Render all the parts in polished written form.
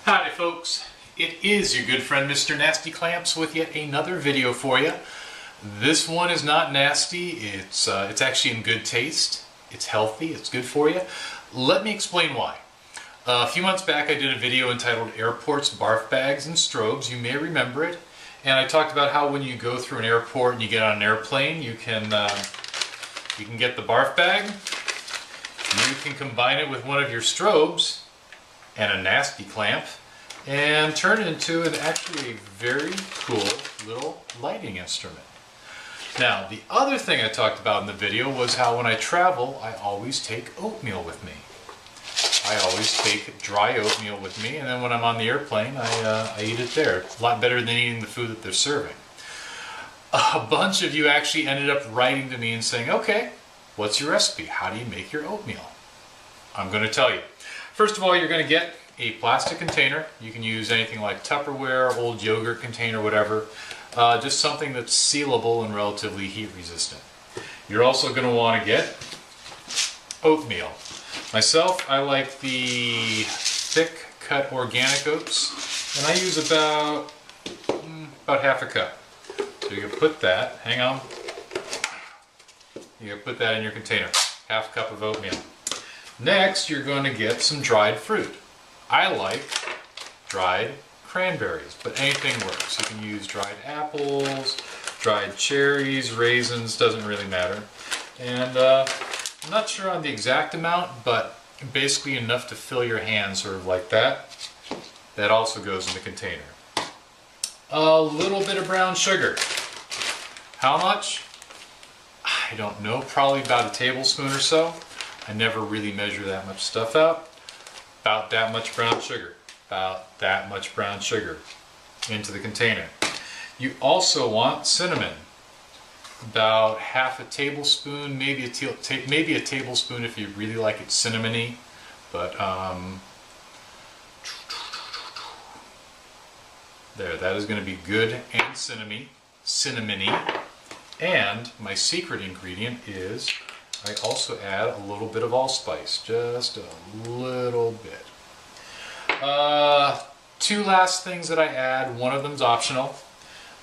Howdy folks, it is your good friend Mr. Nasty Clamps with yet another video for you. This one is not nasty, it's actually in good taste, it's healthy, it's good for you. Let me explain why. A few months back I did a video entitled Airports, Barf Bags, and Strobes, you may remember it. And I talked about how when you go through an airport and you get on an airplane, you can get the barf bag, you can combine it with one of your strobes and a nasty clamp and turn it into actually a very cool little lighting instrument. Now, the other thing I talked about in the video was how when I travel, I always take oatmeal with me. I always take dry oatmeal with me, and then when I'm on the airplane, I eat it there. It's a lot better than eating the food that they're serving. A bunch of you actually ended up writing to me and saying, okay, what's your recipe? How do you make your oatmeal? I'm going to tell you. First of all, you're going to get a plastic container. You can use anything like Tupperware, old yogurt container, whatever. Just something that's sealable and relatively heat resistant. You're also going to want to get oatmeal. Myself, I like the thick cut organic oats, and I use about half a cup. So you can put that, hang on, you can put that in your container, half a cup of oatmeal. Next, you're going to get some dried fruit. I like dried cranberries, but anything works. You can use dried apples, dried cherries, raisins, doesn't really matter. And I'm not sure on the exact amount, but basically enough to fill your hand, sort of like that. That also goes in the container. A little bit of brown sugar. How much? I don't know, probably about a tablespoon or so. I never really measure that much stuff out. About that much brown sugar. About that much brown sugar into the container. You also want cinnamon. About half a tablespoon, maybe a tablespoon if you really like it cinnamony, but there, that is going to be good and cinnamony. And my secret ingredient is I also add a little bit of allspice, just a little bit. Two last things that I add, one of them's optional.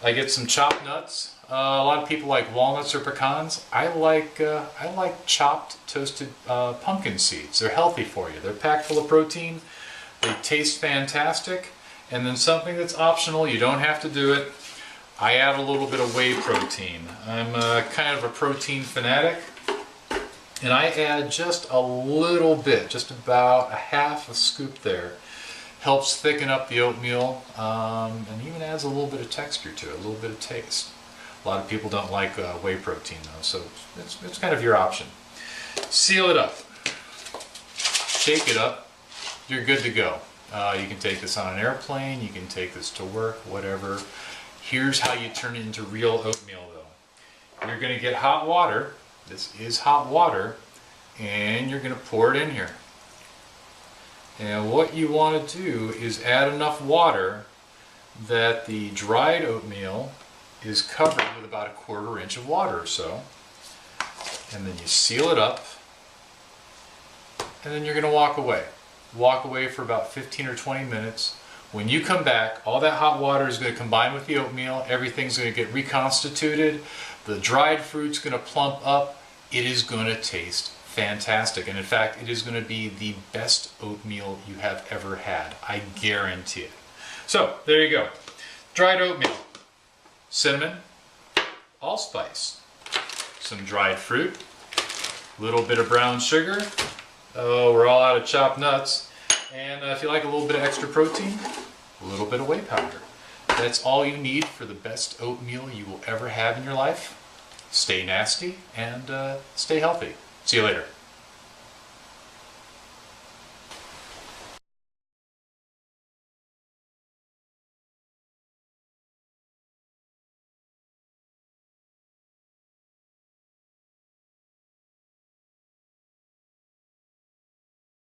I get some chopped nuts. A lot of people like walnuts or pecans. I like chopped toasted pumpkin seeds. They're healthy for you. They're packed full of protein. They taste fantastic. And then something that's optional, you don't have to do it. I add a little bit of whey protein. I'm kind of a protein fanatic. And I add just a little bit, just about a half a scoop there. Helps thicken up the oatmeal and even adds a little bit of texture to it, a little bit of taste. A lot of people don't like whey protein though, so it's kind of your option. Seal it up, shake it up, you're good to go. You can take this on an airplane, you can take this to work, whatever. Here's how you turn it into real oatmeal though. You're going to get hot water, this is hot water, and you're going to pour it in here. And what you want to do is add enough water that the dried oatmeal is covered with about a 1/4 inch of water or so. And then you seal it up. And then you're going to walk away. Walk away for about 15 or 20 minutes. When you come back, all that hot water is going to combine with the oatmeal. Everything's going to get reconstituted. The dried fruit's going to plump up. It is going to taste fantastic, and in fact it is going to be the best oatmeal you have ever had. I guarantee it. So there you go. Dried oatmeal, cinnamon, allspice, some dried fruit, a little bit of brown sugar. Oh, we're all out of chopped nuts. And if you like a little bit of extra protein, a little bit of whey powder. That's all you need for the best oatmeal you will ever have in your life. Stay nasty and stay healthy. See you later.